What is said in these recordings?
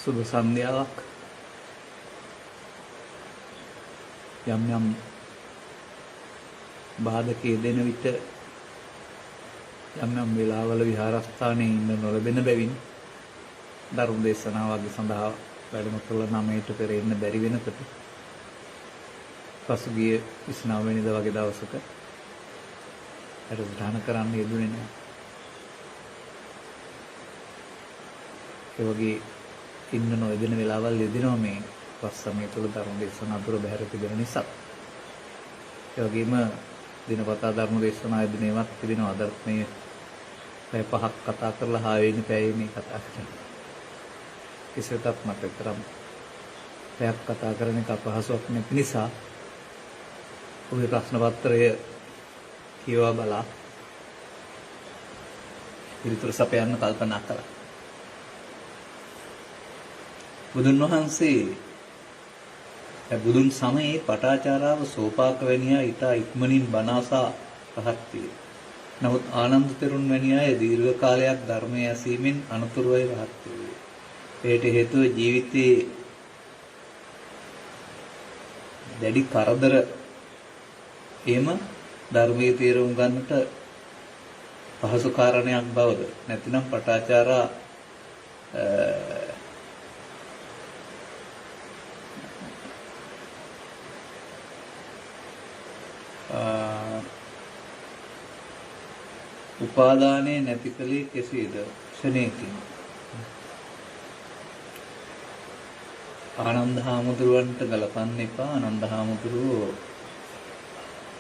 සුබ සන්ධ්‍යාවක්. යම් යම් බාධකයේ දෙන විට යම් යම් වෙලාවල විහාරස්ථානයේ ඉන්න නොලැබෙන බැවින් ධර්ම දේශනාවක් සඳහා වැඩම කළ 9ට පෙර එන්න බැරි වෙනකොට පසුගිය 29 වෙනිදා වගේ දවසක වැඩසටහන කරන්න යෙදුනේ නැහැ. ඒ වගේ ඉන්න නොයෙදෙන වෙලාවල් යෙදෙනවා මේ පස් සමය තුළ ධර්ම දේශනා අතුර බැහැර තිබෙන නිසා. ඒ වගේම දිනපතා ධර්ම දේශනා යෙදෙනවත් තිබෙනවා. අද මේ පැය 5ක් කතා කරලා 6 වෙනි පැයේ මේ කතා කරන්නේ. කිසිතත් මට තරම් පැයක් කතා කරන එක අපහසුයක් නැති නිසා ඔබේ ප්‍රශ්න පත්‍රය කියවා බලා පිළිතුරු සපයන්න කල්පනා කළා. බුදුන් වහන්සේ බුදුන් සමයේ පටාචාරාව සෝපාක වැනියා ඊට ඉක්මනින් බණාසා රහත් විය. නමුත් ආනන්ද තෙරුන් වැනි අය දීර්ඝ කාලයක් ධර්මය ඇසීමෙන් අනතුරුවයි රහත් වූයේ. ඒට හේතුව ජීවිතයේ දැඩි කරදර එම ධර්මයේ තේරුම් ගන්නට පහසු කාරණයක් බවද නැතිනම් පටාචාරා උපාදානයේ නැති කලේ කෙසේද? ක්ෂණයකින්. ආනන්ද හාමුදුරුවන්ට ගලපන්න එපා. ආනන්ද හාමුදුරුවෝ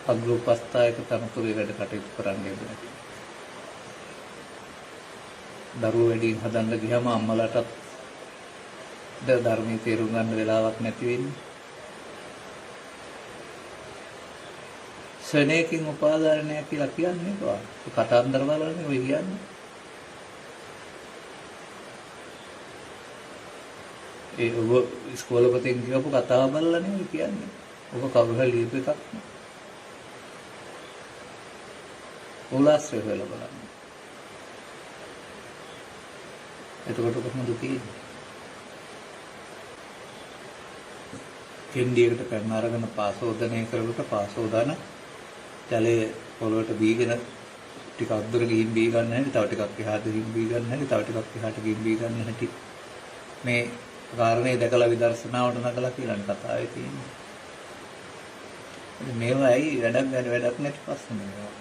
අග්‍රෝපස්ථායක තනතුරේ වැඩ කටයුතු කරන්න යෙදුණා. දරුවෝ වැඩියෙන් හදන්න ගියාම අම්මලාටත් ධර්මයේ තේරුම් ගන්න වෙලාවක් නැති වෙන්නේ. ක්ෂණයකින් උපාදානය කියලා කියන්නේ කොහොමද? කතාන්දර බලන්නේ ඔය කියන්නේ. ඒ ඔබ ඉස්කෝලේ පොතෙන් කියවපු කතාව බලලා නෙවෙයි කියන්නේ. ඔබ කවුරු හරි ලියපු එකක් නේ. උලාස්ත්‍රය වෙලා බලන්න. එතකොට කොහොමද තියෙන්නේ? කෙන්ඩියකට කරන අරගෙන පාසෝදනය කරනකොට පාසෝදාන ජලයේ පොළොවට බීගෙන ටිකක් දුර ගිහින් බී ගන්න හැටි, තව ටිකක් එහාට ගිහින් බී ගන්න හැටි, තව ටිකක් එහාට ගිහින් බී ගන්න හැටි මේ කාරණේ දැකලා විදර්ශනාවට නගලා කියලානේ කතාවේ තියෙන්නේ. මේවා ඇයි වැඩක් නැති ප්‍රශ්න මේවා.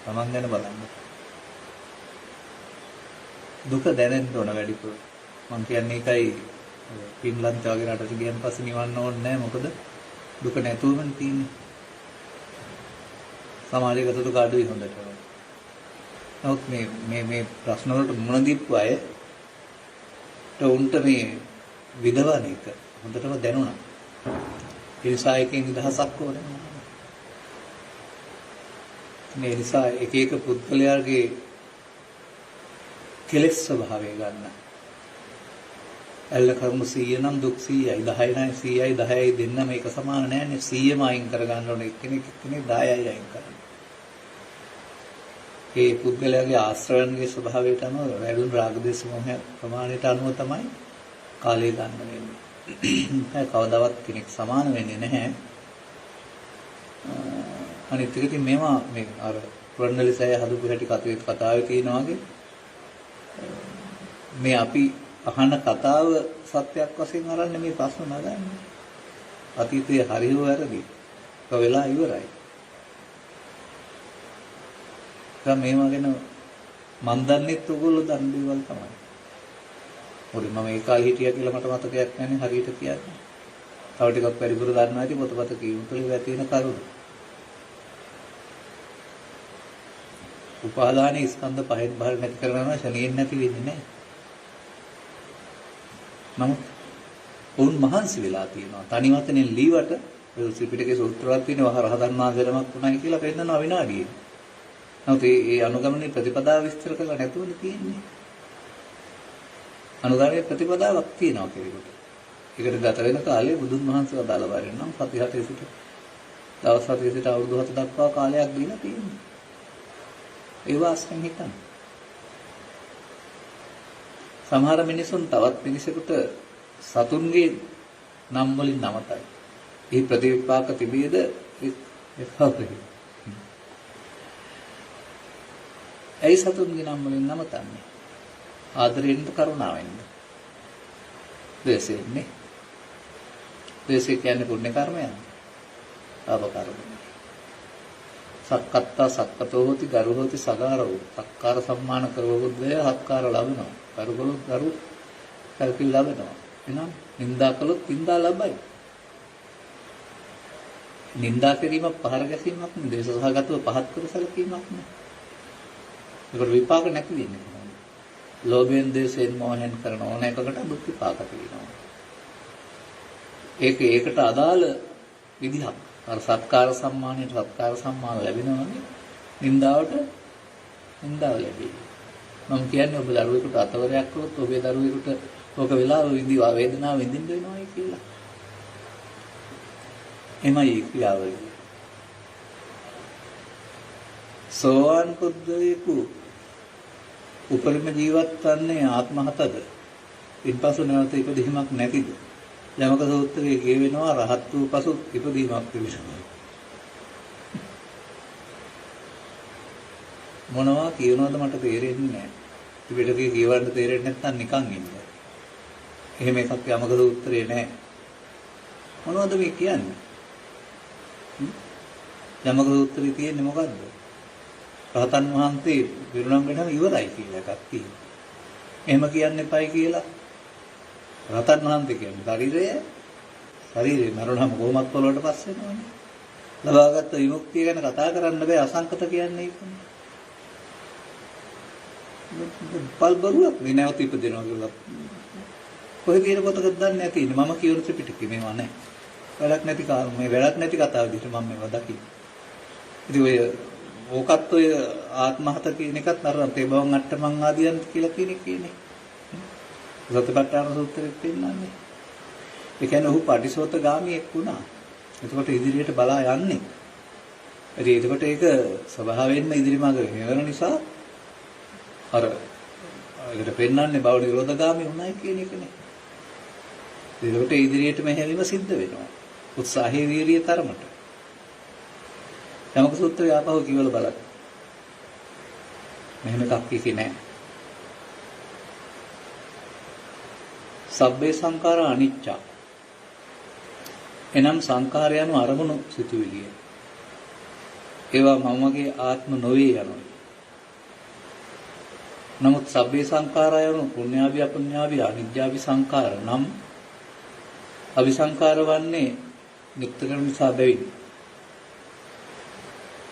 Taman ගැන බලන්න. දුක දැනෙන්න ඕන වැඩිපුර. මම කියන්නේ ඒකයි පින්ලන්ත වගේ රටට ගියන් පස්සේ නිවන්න ඕනේ නැහැ. මොකද දුක නැතුවම තියෙන්නේ. සමාජගත දුක අඩුයි හොඳට. නමුත් මේ ප්‍රශ්න වලට මුහුණ දීපු අය උන්ට මේ විදවන එක හොඳටම දැනුණා. ඒ නිසා එකකින් නිදහසක් ඕනේ. මේ නිසා එක එක පුද්ගලයාගේ කෙලෙස් ස්වභාවය ගන්න. ඇල්ල කර්ම 100 නම් දුක් 100යි, 10 නම් 100යි, 10යි දෙන්න මේක සමාන නෑනේ. 100ම අයින් කර ගන්න ඕනේ. එක්කෙනෙක් 10යි අයින් කරන්න. ඒ පුද්ගලයාගේ ආශ්‍රවයන්ගේ ස්වභාවයට අනුව වැඩුණු රාග දේශ මොහ ප්‍රමාණයට අනුව තමයි කාලය ගන්න වෙන්නේ. ඒ කවදාවත් කෙනෙක් සමාන වෙන්නේ නැහැ. අනිත් එක ඉතින් මේවා මේ අර පුරන්නලිසය හදපු හැටි කතාවේ තියෙනවා වගේ මේ අපි අහන කතාව සත්‍යයක් වශයෙන් අරන් මේ ප්‍රශ්න නගන්නේ. අතීතයේ හරිව වැරදි. ඒක වෙලා ඉවරයි. දැන් මේවා ගැන මන් දන්නේත් ඔයගොල්ලෝ දන්න දේවල් තමයි. මොකද මම ඒ කාලේ හිටියා කියලා මට මතකයක් නැහැ හරියට කියන්නේ. තව ටිකක් පරිපූර්ණ දන්නවා ඇති පොතපත කියමු තුළ තියෙන කරුණු. උපාදානයේ ස්කන්ධ පහෙන් බහර නැති කරනවා ශනියෙන් නැති වෙන්නේ නැහැ. නමුත් උන් මහන්සි වෙලා තියෙනවා. තනි වචනෙන් ලීවට ත්‍රිපිටකයේ සූත්‍රවත් තියෙනවා රහතන් වහන්සේලමක් උනායි කියලා පෙන්නනවා විනාඩියේ. නමුත් ඒ අනුගමනයේ ප්‍රතිපදාව විස්තර කරලා නැතුවද තියෙන්නේ. අනුගමනයේ ප්‍රතිපදාවක් තියෙනවා කෙනෙකුට. ඒකට ගත වෙන කාලේ බුදුන් වහන්සේ වදාළ වරින් නම් සති 7 සිට දවස් 7 සිට අවුරුදු 7 දක්වා කාලයක් දීලා තියෙනවා. ඒ වාස්තෙන් හිතන්න. සමහර මිනිසුන් තවත් මිනිසෙකුට සතුන්ගේ නම් වලින් නමතයි. එහි ප්‍රතිවිපාක තිබේද විපාකෙහි. ඇයි සතුන්ගේ නම් වලින් නමතන්නේ? ආදරයෙන්ද කරුණාවෙන්ද? ද්වේෂයෙන්නේ. ද්වේෂය කියන්නේ පුණ්‍ය කර්මයක්. පාප කර්මයක්. සක්කත්තා සක්කතෝ හෝති ගරු හෝති සගාරෝ. සක්කාර සම්මාන කරවොද්දය හක්කාර ලබනවා. කරුගලොත් ගරු කල්කිල් ලබනවා. එහෙනම් නින්දා කළොත් නින්දා ලබයි. නින්දා කිරීම පහර ගැසීමක් නෙවෙයි. දේශ සහගතව පහත් කර සැලකීමක් නෙවෙයි. ඒකට විපාක නැති වෙන්නේ කොහොමද? ලෝභයෙන් දේශයෙන් මොහෙන් කරන ඕන එකකට දුක් විපාක තියෙනවා. ඒකට අදාළ විදිහක්. අර සත්කාර සම්මානයට සත්කාර සම්මාන ලැබෙනවනේ. නින්දාවට නින්දාව ලැබෙයි. මම කියන්නේ ඔබ දරුවෙකුට අතවරයක් කළොත් ඔබේ දරුවෙකුට ඕක වෙලාව විඳිනවා වේදනාව විඳින්න වෙනවයි කියලා. එමයි ක්‍රියාවලිය. සෝවාන් පුද්ගලයෙකු උපරිම ජීවත් වන්නේ ආත්ම හතද? ඉන්පසු නැවත ඉපදීමක් නැතිද? යමක සූත්‍රයේ කියවෙනවා රහත් වූ පසු ඉපදීමක් තිබෙනවා. මොනවා කියනවද මට තේරෙන්නේ නැහැ. පිටකේ කියවන්න තේරෙන්නේ නැත්නම් නිකන් ඉන්න. එහෙම එකක් යමක සූත්‍රයේ නැහැ. මොනවද මේ කියන්නේ? යමක සූත්‍රයේ තියෙන්නේ මොකද්ද? රහතන් වහන්සේ විරුණම් වෙනම ඉවරයි කියලා එකක් තියෙනවා. එහෙම කියන්න එපයි කියලා රහතන් වහන්සේ කියන්නේ ශරීරය මරුණම කොහොමත් පොළොවට පස් වෙනවනේ. ලබාගත් විමුක්තිය ගැන කතා කරන්න බෑ අසංකත කියන්නේ ඒකනේ. පල්බරුවක් විනයත් ඉපදිනවා කියලා. කොහේ කියන පොතකද දන්නේ නැති ඉන්නේ. මම කියන ත්‍රිපිටකේ මේවා නැහැ. වැඩක් නැති මේ වැඩක් නැති කතාව විදිහට මම මේවා දකින්නේ. ඉතින් ඕකත් ඔය ආත්මහත කියන එකත් අර තේබවන් අට්ටමං ආදියන් කියලා කියන්නේ. සතිපට්ඨාන සූත්‍රෙත් පෙන්නන්නේ. ඒ කියන්නේ ඔහු පටිසෝතගාමියෙක් වුණා. එතකොට ඉදිරියට බලා යන්නේ. එතකොට ඒක ස්වභාවයෙන්ම ඉදිරි මාර්ග වෙන නිසා අර ඒකට පෙන්නන්නේ බව නිරෝධගාමී වුණයි කියන එකනේ. ඒකට ඉදිරියට මෙහෙවීම සිද්ධ වෙනවා. උත්සාහයේ වීරිය තරමට. යමක සූත්‍රය ආපහු කියවල බලන්න. මෙහෙම එකක් කිසි නෑ. සබ්බේ සංඛාර අනිච්චා. එනම් සංඛාරයන් අරමුණු සිතුවිලිය. ඒවා මමගේ ආත්ම නොවේ යනවා. නමුත් සබ්බේ සංඛාරයන් පුඤ්ඤාභි අපුඤ්ඤාභි අනිත්‍යාභි සංඛාර නම් අபிසංඛාර වන්නේ නිත්‍ය කරන නිසා බැවින්.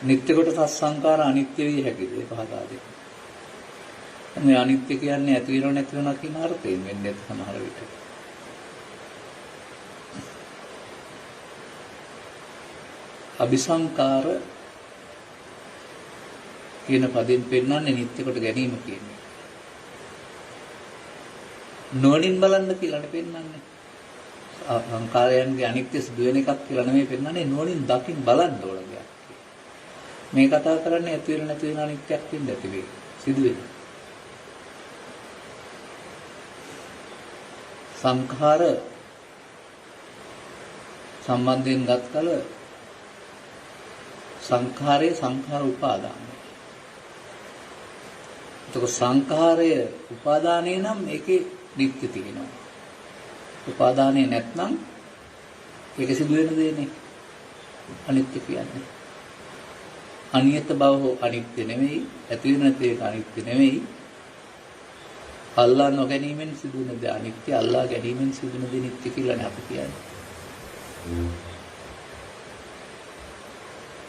නිත්‍ය කොට සංඛාර අනිත්‍ය විය හැකිද? ඒ පහදා දෙන්න. මේ අනිත්‍ය කියන්නේ ඇති වෙනව නැති වෙනව කියන අර්ථයෙන් වෙන්නේ සමහර විට. අபிසංකාර කියන පදයෙන් පෙන්නන්නේ නිත්‍ය කොට ගැනීම කියන්නේ. නොනින් බලන්න කියලානේ පෙන්නන්නේ. සංකාරයන්ගේ අනිත්‍ය සිදු වෙන එකක් කියලා නෙමෙයි පෙන්නන්නේ නොනින් දකින් බලන්න ඕන දෙයක්. මේ කතා කරන්නේ ඇති වෙන නැති වෙන අනිත්‍යක් වෙන්න ඇති වෙයි. සිදු වෙනවා. සංඛාර සම්බන්ධයෙන් ගත් කල සංඛාරයේ සංඛාර උපාදානයි. එතකොට සංඛාරය උපාදානේ නම් ඒකේ නිත්‍ය තියෙනවා. උපාදානේ නැත්නම් ඒක සිදු වෙන දෙන්නේ අනිත්‍ය කියන්නේ. අනියත බව හෝ අනිත්‍ය නෙමෙයි, ඇති වෙන දේ අනිත්‍ය නෙමෙයි. අල්ලා නොගැනීමෙන් සිදුවන දේ අනිත්‍ය, අල්ලා ගැනීමෙන් සිදුවන දේ නිත්‍ය කියලානේ අපි කියන්නේ.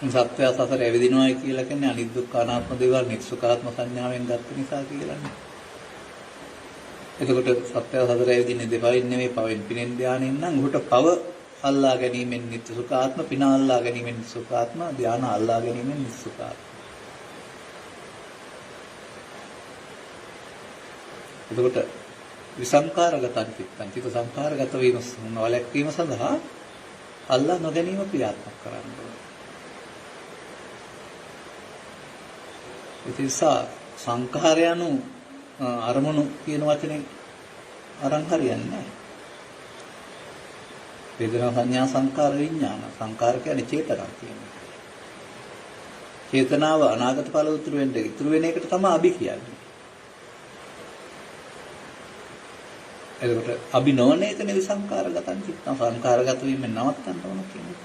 සත්‍ය සසර ඇවිදිනවායි කියලා කියන්නේ අනිත් දුක්ඛ අනාත්ම දේවල් නිස්සකාත්ම සංඥාවෙන් ගත්ත නිසා කියලානේ. එතකොට සත්‍ය සසර ඇවිදින්නේ දෙපයින් නෙමෙයි පවෙන් පිනෙන් ධානයෙන් නම් උහුට පව අල්ලා ගැනීමෙන් නිත්‍ය සුඛාත්ම, පින අල්ලා ගැනීමෙන් සුඛාත්ම, ධාන අල්ලා ගැනීමෙන් නිස්සකාත්ම. එතකොට විසංකාරගතන් චිත්තං චිත්ත සංකාරගත වීම නොවැළැක්වීම සඳහා අල්ලා නොගැනීම ක්‍රියාත්මක කරන්න ඕනේ. ඒ නිසා සංඛාරයන්ු අරමුණු කියන වචනේ අරන් හරියන්නේ නැහැ. වේදනා සංඥා සංකාර විඥාන. සංකාර කියන්නේ චේතනා කියන්නේ. චේතනාව අනාගත ඵල ඉතුරු වෙන එකට තමයි අභි කියන්නේ. එතකොට අභි නොවන එක නෙවෙයි සංකාරගතන් චිත්තං. සංකාරගත වීමෙන් නවත්තන්න ඕන කියන්නේ.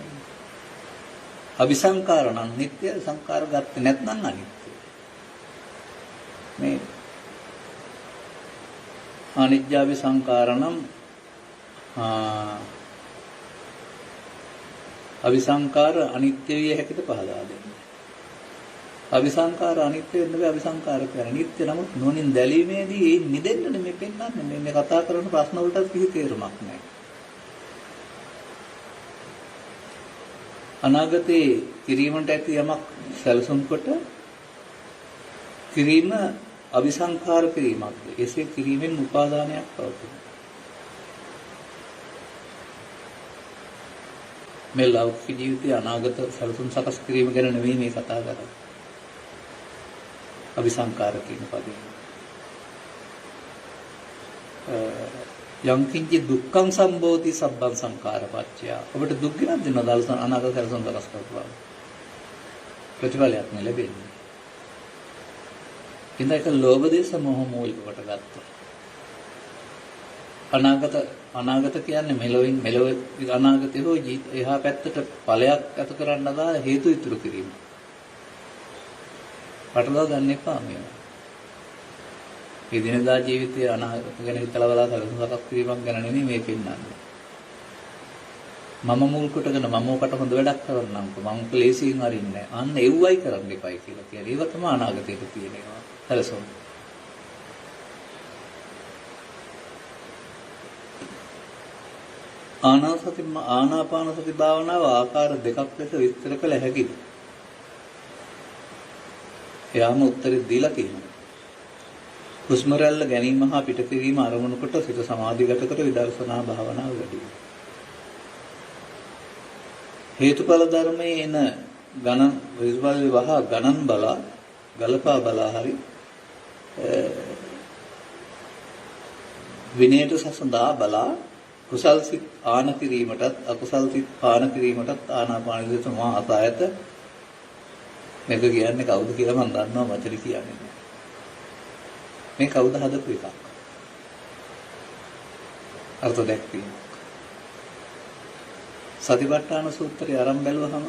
අபிසංකාර නම් නිට්ටය, සංකාර ගත්තේ නැත්නම් අනිත්‍ය. මේ අනිත්‍යාවි සංකාරණම් අபிසංකාර අනිත්‍ය විය හැකිද පහදා දෙන්න. අபிසංකාර අනිත්‍ය වෙන්න බෑ. අபிසංකාර කියන්නේ නිට්ටය. නමුත් නොනින් දැලීමේදී ඒ නිදෙන්න මේ පෙන්නන්නේ. මේ කතා කරන ප්‍රශ්න වලට කිසි තේරුමක් නැහැ. අනාගතේ කිරීමට ඇති යමක් සැලසුම් කොට කිරීම අபிසංකාර කිරීමක්ද. එසේ කිරීමෙන් උපාදානයක් පවතින. මේ ලෞකික ජීවිතයේ අනාගත සැලසුම් සකස් කිරීම ගැන නෙවෙයි මේ කතා කරන්නේ. අபிසංකාර කියන පදේ. යංකින්ච දුක්ඛං සම්භෝති සබ්බං සංඛාරපච්චය. ඔබට දුක් ගෙනත් දෙනවා දල්සන අනාගත සැලසුම් සකස් කරපුවා. ප්‍රතිඵලයක් නෙලෙන්නේ. ඉතින් ඒක ලෝභ දේශ මොහ මූලික කොට ගත්තා. අනාගත කියන්නේ මෙලොව අනාගතේ හෝ එහා පැත්තට ඵලයක් අතු කරන්න දා හේතු ඉතුරු කිරීම. පටලවා ගන්න එපා මේවා. මේ දිනදා ජීවිතයේ අනාගත ගැන හිතලා බලලා සැලසුම් සකස් කිරීමක් ගැන නෙමෙයි මේ පෙන්නන්නේ. මම මුල් කොටගෙන මම ඔකට හොඳ වැඩක් කරන්නම්කෝ. මම ක්ලේශයෙන් අරින්නේ නැහැ. අන්න එව්වයි කරන්න එපයි කියලා කියන්නේ. ඒක තමයි අනාගතයට තියෙනවා. සැලසුම්. ආනාපාන සති භාවනාව ආකාර දෙකක් ලෙස විස්තර කළ හැකියි. එයාම උත්තරේ දීලා තියෙනවා. හුස්ම රැල්ල ගැනීම හා පිටකිරීම අරමුණු කොට සිත සමාධිගත කර විදර්ශනා භාවනාව වැඩි වෙනවා. හේතුඵල ධර්මයේ එන ගණන් විස්වල වහ ගණන් බලා ගලපා බලා හරි විනයට සසඳා බලා කුසල් සිත් ආන කිරීමටත් අකුසල් සිත් පාන කිරීමටත් ආනාපාන සති මා අසයත මේක කියන්නේ කවුද කියලා මම දන්නවා මචරි කියන්නේ. මේ කවුද හදපු එකක්? අර්ථ දැක්වීම. සතිපට්ඨාන සූත්‍රය ආරම්භ බැලුවහම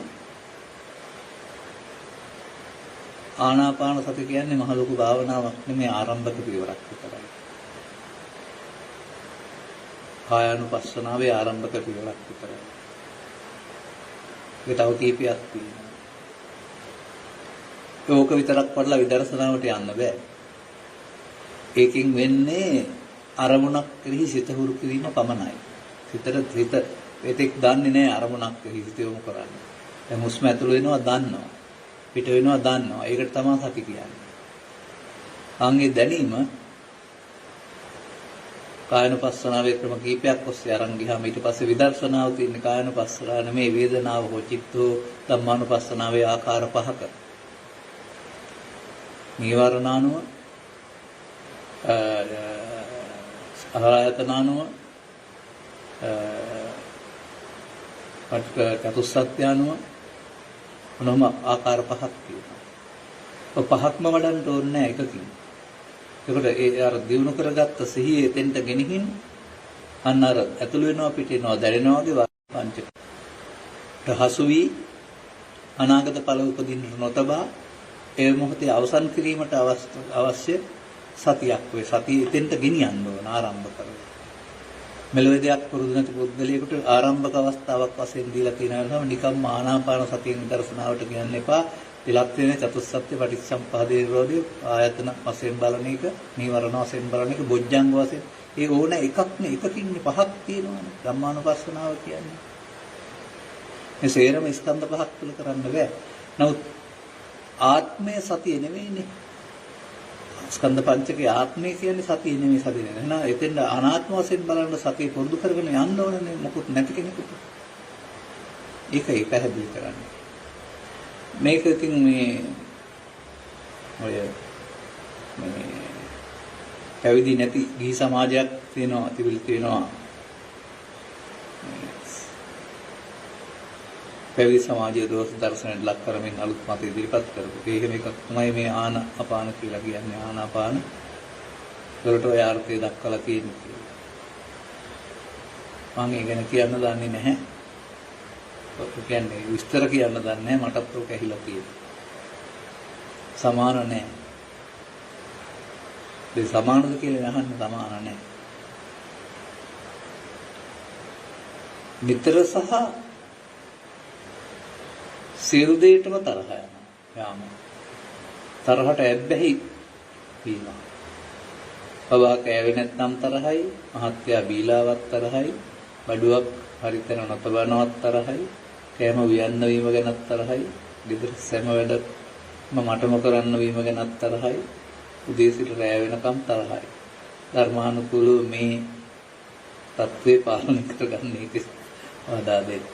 ආනාපාන සති කියන්නේ මහ ලොකු භාවනාවක් නෙමෙයි ආරම්භක පියවරක් විතරයි. කායानुපස්සනාවේ ආරම්භක පියවරක් විතරයි. ඒක තව කීපයක් තියෙනවා. ඒක විතරක් පඩලා විදර්ශනාවට යන්න බෑ. ඒකෙන් වෙන්නේ අරමුණක් කෙරෙහි සිත හුරු කිරීම පමණයි. හිත එතෙක් දන්නේ නැහැ අරමුණක් කෙරෙහි සිත යොමු කරන්නේ. දැන් හුස්ම ඇතුළු වෙනවා දන්නවා. පිට වෙනවා දන්නවා. ඒකට තමයි සති කියන්නේ. අංගේ දැනීම කායනුපස්සනාවේ ක්‍රම කීපයක් ඔස්සේ අරන් ගියාම ඊට පස්සේ විදර්ශනාව තියෙන කායනුපස්සනාව නෙමේ වේදනාව හෝ චිත්තෝ ධම්මානුපස්සනාවේ ආකාර පහක. නීවරණානුව ආයතනානුව චතුස්සත්‍යානුව මොනම ආකාර පහක් තියෙනවා. ඔය පහක්ම වඩන්න ඕනේ නැහැ එකකින්. ඒකට ඒ අර දිනු කරගත්ත සිහිය එතෙන්ට ගෙනihin අන්න අර ඇතුළු වෙනවා පිට වෙනවා දැනෙනවා වගේ පංචක. හසු වී අනාගත ඵල උපදින්න නොතබා ඒ මොහොතේ අවසන් කිරීමට අවශ්‍ය සතියක් වේ. සතිය එතෙන්ට ගෙනියන්න ඕන ආරම්භ කරලා. මෙලොව දෙයක් පුරුදු නැති පුද්ගලයෙකුට ආරම්භක අවස්ථාවක් වශයෙන් දීලා තියෙනවා නිකම් ආනාපාන සතියෙන් දර්ශනාවට කියන්න එපා. ඉලක්ක වෙන චතුස්සත්‍ය පටිච්චසමුප්පාදේ විරෝධය ආයතන වශයෙන් බලන එක, නීවරණ වශයෙන් බලන එක, බොජ්ජංග වශයෙන් ඒ ඕන එකක් නේ එකකින් පහක් තියෙනවානේ. ධම්මානුපස්සනාව කියන්නේ. මේ සේරම ස්කන්ධ පහක් තුල කරන්න බෑ. නමුත් ආත්මය සතිය නෙවෙයිනේ. ස්කන්ධ පංචකයේ ආත්මය කියන්නේ සතිය නෙවෙයි සතිය නෙවෙයි. එහෙනම් එතෙන් අනාත්ම වශයෙන් බලන සතිය පුරුදු කරගෙන යන්න ඕනනේ මොකුත් නැති කෙනෙකුට. ඒකයි පැහැදිලි කරන්නේ. මේක ඉතින් මේ පැවිදි නැති ගිහි සමාජයක් තියෙනවා තිබිලි තියෙනවා. පැවිදි සමාජයේ දෝෂ දර්ශනයට ලක් කරමින් අලුත් මත ඉදිරිපත් කරපු. ඒකම එකක් තමයි මේ ආනාපාන කියලා කියන්නේ. ආනාපාන වලට ඔය අර්ථය දක්වලා තියෙන්නේ. මම ඒ ගැන කියන්න දන්නේ නැහැ. ඔක කියන්නේ විස්තර කියන්න දන්නේ නැහැ. මටත් ඔක ඇහිලා තියෙනවා. සමාන නැහැ. ඒ සමානද කියලා අහන්න සමාන නැහැ. විතර සහ සියලු දෙයකටම තරහ යනවා. යාම. තරහට ඇබ්බැහි වීම. බබා කෑවේ නැත්නම් තරහයි, මහත්යා බීලාවත් තරහයි, බඩුවක් හරිතන නොතබනවත් තරහයි, කෑම වියන්න වීම ගැනත් තරහයි, ගෙදර සෑම වැඩම මටම කරන්න වීම ගැනත් තරහයි, උදේ සිට රැ වෙනකම් තරහයි. ධර්මානුකූලව මේ තත්ත්වේ පාලනය කරගන්න එක වදා දෙන්න.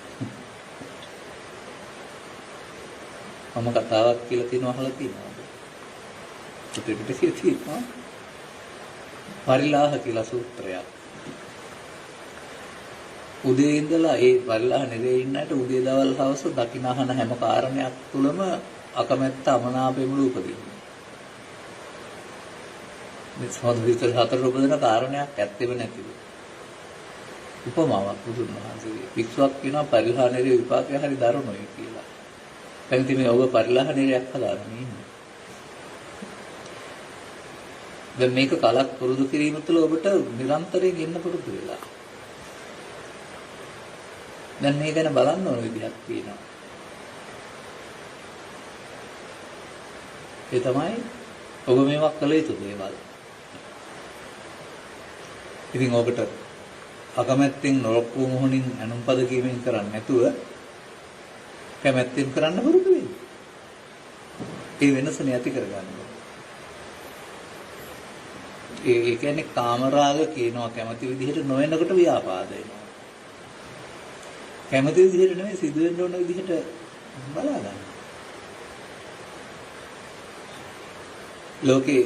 මම කතාවක් කියලා තියෙනවා අහලා තියෙනවා. පිටේ තියෙනවා. පරිලාහ කියලා සූත්‍රයක්. උදේ ඉඳලා ඒ පරිලාහ නෙවේ ඉන්නට උදේ දවල් හවස දකින්නහන හැම කාරණයක් තුලම අකමැත්ත අමනාපෙම උපදිනවා. මේ සමහර විතර හතර උපදින කාරණයක් ඇත්තෙම නැතිව. උපමාවක් බුදුන් වහන්සේගේ. වික්ෂුවක් කියනවා පරිලාහ නෙවේ විපාකය හරි දරුණුයි කියලා. පැන්ති මේ ඔබ පරිලාහ නෙරයක් හදාගෙන ඉන්නේ. දැන් මේක කලක් පුරුදු කිරීම තුළ ඔබට නිරන්තරයෙන් ඉන්න පුරුදු වෙලා. දැන් මේ ගැන බලන්න ඕන විදිහක් තියෙනවා. ඒ තමයි ඔබ මේවා කළ යුතු දේවල්. ඉතින් ඔබට අකමැත්තෙන් නොරොක්කු මොහොනින් අනුම්පද කීමෙන් කරන්නේ නැතුව කැමැත්තෙන් කරන්න පුරුදු වෙන්න. ඒ වෙනස නැති කරගන්න. ඒ කියන්නේ කාමරාග කියනවා කැමති විදිහට නොවෙනකොට ව්‍යාපාද වෙනවා. කැමති විදිහට නෙවෙයි සිදුවෙන්න ඕන විදිහට බලා ගන්න. ලෝකේ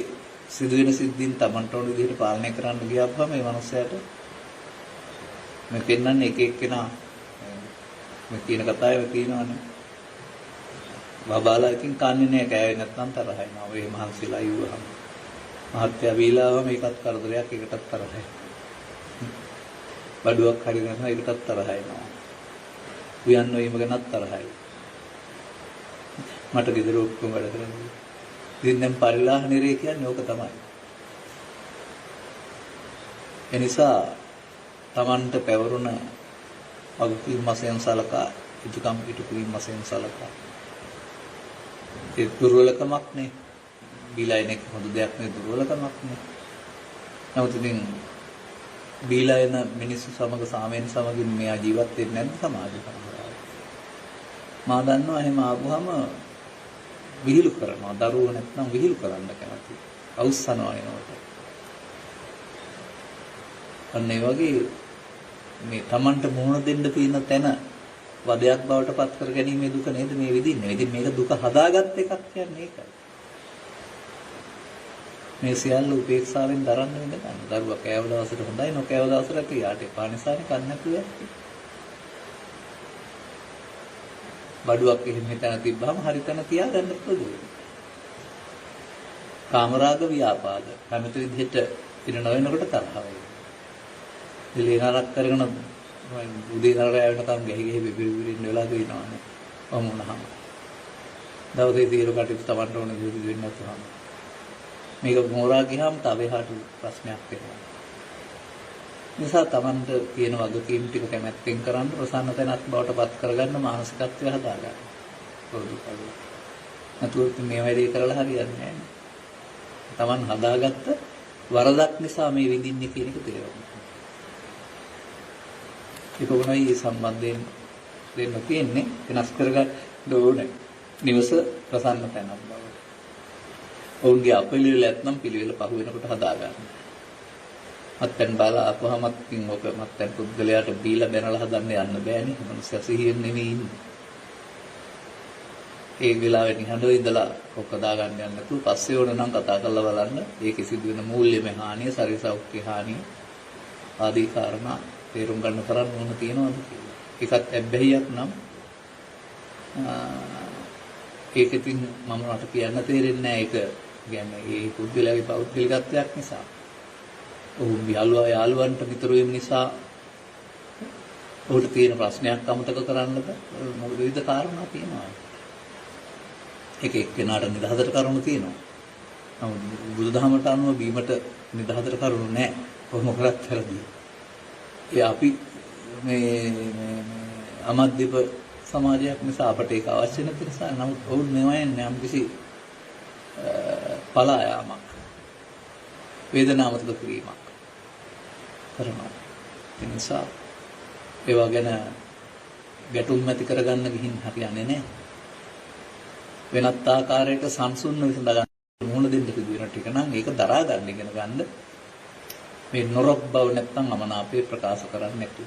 සිදුවෙන සිද්ධීන් Tamanට ඕන විදිහට පාලනය කරන්න ගියාම මේ මනුස්සයාට මේ පෙන්වන්නේ එක එක්කෙනා මේ කියන කතාවේ තියෙනවානේ. බබාලා ඉතින් කන්නේ නැහැ කෑවේ නැත්නම් තරහයි නෝ. ඒ මහන්සිලා යුවහම. මහත්යා බීලාවම ඒකත් කරදරයක් ඒකටත් තරහයි. බඩුවක් හරි ගන්නවා ඒකටත් තරහයි නෝ. උයන් නොවීම ගැනත් තරහයි. මට ගෙදර ඔක්කොම වැඩ කරන්නේ. ඉතින් දැන් පරිලාහ නිරේ කියන්නේ ඕක තමයි. එනිසා Tamanට පැවරුණ අගකීම් වශයෙන් සලකා යුතුයකම් පිටුකීම් වශයෙන් සලකා ඒ දුර්වලකමක් නේ. බීලායනෙක් හොඳ දෙයක් නේ දුර්වලකමක් නේ. නමුත් ඉතින් බීලායන මිනිස්සු සමග සාමයෙන් සමගින් මෙයා ජීවත් වෙන්නේ නැද්ද සමාජ පරම්පරාවේ? මා දන්නවා එහෙම ආවම විහිළු කරනවා. දරුවෝ නැත්නම් විහිළු කරන්න කැමති. අවුස්සනවා එනකොට. අන්න ඒ වගේ මේ Tamanට මුහුණ දෙන්න තියෙන තැන වදයක් බවට පත් කර ගැනීමේ දුක නේද මේ විදිහන්නේ. ඉතින් මේක දුක හදාගත් එකක් කියන්නේ ඒකයි. මේ සියල්ල උපේක්ෂාවෙන් දරන්න වෙන ගන්න. දරුවා කෑව දවසට හොඳයි නොකෑව දවසට යාට එපා නිසානේ කන්නේ නැතුව යන්නේ. බඩුවක් එහෙම හිතන තිබ්බහම හරි තැන තියාගන්න පුළුවන්. කාමරාග ව්‍යාපාද හැමත විදිහට ඉර නොවෙනකොට තරහ වෙනවා. ඉලේනරක් කරගෙන උදේ නරය වෙනකම් ගහි බිබිරින්න වෙලා දෙනවානේ. වමුණහම. දවසේ සියලු කටයුතු Tamanට ඕන විදිහට වෙන්නේ නැතුවම. මේක මොරා ගියාම තව එහාට ප්‍රශ්නයක් වෙනවා. නිසා Tamanට තියෙන වගකීම් ටික කැමැත්තෙන් කරන්න ප්‍රසන්න තැනක් බවට පත් කරගන්න මානසිකත්වය හදාගන්න. පොදු කරලා. නැතුව මේ වැඩේ කරලා හරියන්නේ නැහැ. Taman හදාගත්ත වරදක් නිසා මේ විඳින්නේ කියන එක තේරෙනවා. ඒක වුණයි මේ සම්බන්ධයෙන් දෙන්න තියෙන්නේ වෙනස් කරගන්න ඕනේ. නිවස ප්‍රසන්න තැනක් බවට. ඔවුන්ගේ අපිළිවෙල නැත්නම් පිළිවෙල පහු වෙනකොට හදාගන්න. මත්පැන් බාලා අපහමත් කින් ඔක මත්පැන් පුද්ගලයාට බීලා බැනලා හදන්න යන්න බෑනේ. මනුස්සයා සිහියෙන් නෙමෙයි ඉන්නේ. ඒ වෙලාවේ නිහඬව ඉඳලා ඔක දාගන්න යන්න නැතුව පස්සේ ඕන නම් කතා කරලා බලන්න. ඒකේ සිදුවෙන මූල්‍යමය හානිය, ශරීර සෞඛ්‍ය හානිය ආදී කාරණා තේරුම් ගන්න තරම් මොන තියනවද කියලා. ඒකත් ඇබ්බැහියක් නම් ඒක ඉතින් මම රට කියන්න තේරෙන්නේ නැහැ. ඒක කියන්නේ ඒ පුද්ගලයාගේ පෞද්ගලිකත්වයක් නිසා. ඔහු යාළුවන්ට විතරුවීම නිසා ඔහුට තියෙන ප්‍රශ්නයක් අමතක කරන්නද මොකද විවිධ කාරණා තියෙනවා. ඒක එක්කෙනාට නිදහසට කරුණු තියෙනවා. නමුත් බුදුදහමට අනුව බීමට නිදහසට කරුණු නැහැ. කොහොම කරත් වැරදි. ඒ අපි මේ අමද්දීප සමාජයක් නිසා අපට ඒක අවශ්‍ය නැති නිසා නමුත් ඔවුන් මේවායෙන් යම් කිසි පලායාමක් වේදනාවතක කිරීමක් කරනවා. ඒ නිසා ඒවා ගැන ගැටුම් ඇති කරගන්න ගිහින් හරියන්නේ නැහැ. වෙනත් ආකාරයක සංසුන්ව විසඳ ගන්න මොන දෙන්න පිළිවෙල ටික නම් ඒක දරා ගන්න ඉගෙන ගන්න. මේ නොරොක් බව නැත්තම් අමනාපේ ප්‍රකාශ කරන්නේ නැති.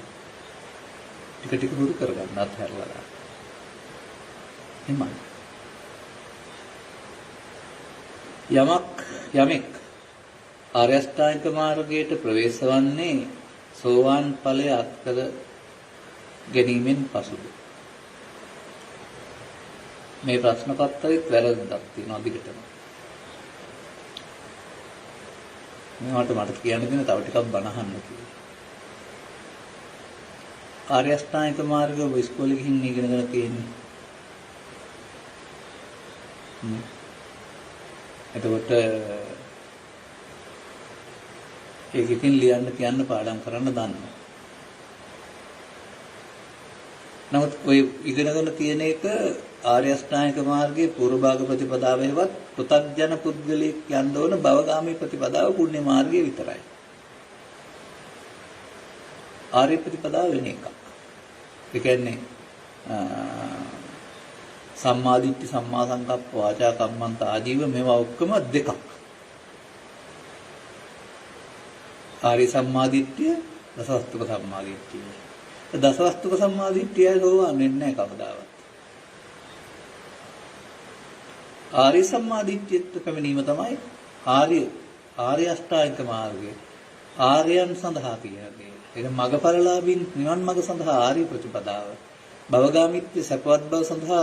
ටික ටික හුරු කරගන්න අත්හැරලා දාන්න. යමෙක් ආර්ය අෂ්ටාංගික මාර්ගයට ප්‍රවේශ වන්නේ සෝවාන් ඵලය අත්කර ගැනීමෙන් පසුද? මේ ප්‍රශ්න පත්‍රෙත් වැරද්දක් තියෙනවා දිගටම. මට කියන්න දෙන තව ටිකක් බනහන්න කියලා. ආර්ය අෂ්ටාංගික මාර්ගය ඔබ ඉස්කෝලේ ගිහින් ඉගෙනගෙන තියෙන්නේ. එතකොට ඒකකින් ලියන්න කියන්න පාඩම් කරන්න දන්නවා. නමුත් ඔය ඉගෙනගෙන තියෙන එක ආර්ය අෂ්ටාංගික මාර්ගයේ පූර්ව භාග ප්‍රතිපදාවෙවත් පෘථග්ජන පුද්ගලෙක් යන්න ඕන භවගාමී ප්‍රතිපදාව පුණ්‍ය මාර්ගයේ විතරයි. ආර්ය ප්‍රතිපදාව වෙන එකක්. ඒ කියන්නේ සම්මාදිට්ඨි සම්මා සංකප්ප වාචා කම්මන්ත ආජීව මේවා ඔක්කොම දෙකක්. ආර්ය සම්මාදිට්ඨිය දසවස්තුක සම්මාදිට්ඨිය. දසවස්තුක සම්මාදිට්ඨිය සෝවාන් වෙන්නේ නැහැ කවදාවත්. ආර්ය සම්මාදිට්ඨියට පැමිණීම තමයි ආර්ය අෂ්ටාංගික මාර්ගය. ආර්යයන් සඳහා කියන්නේ. ඒක මගපරලාභින් නිවන් මඟ සඳහා ආර්ය ප්‍රතිපදාව. භවගාමීත්‍ය සපවත් බව සඳහා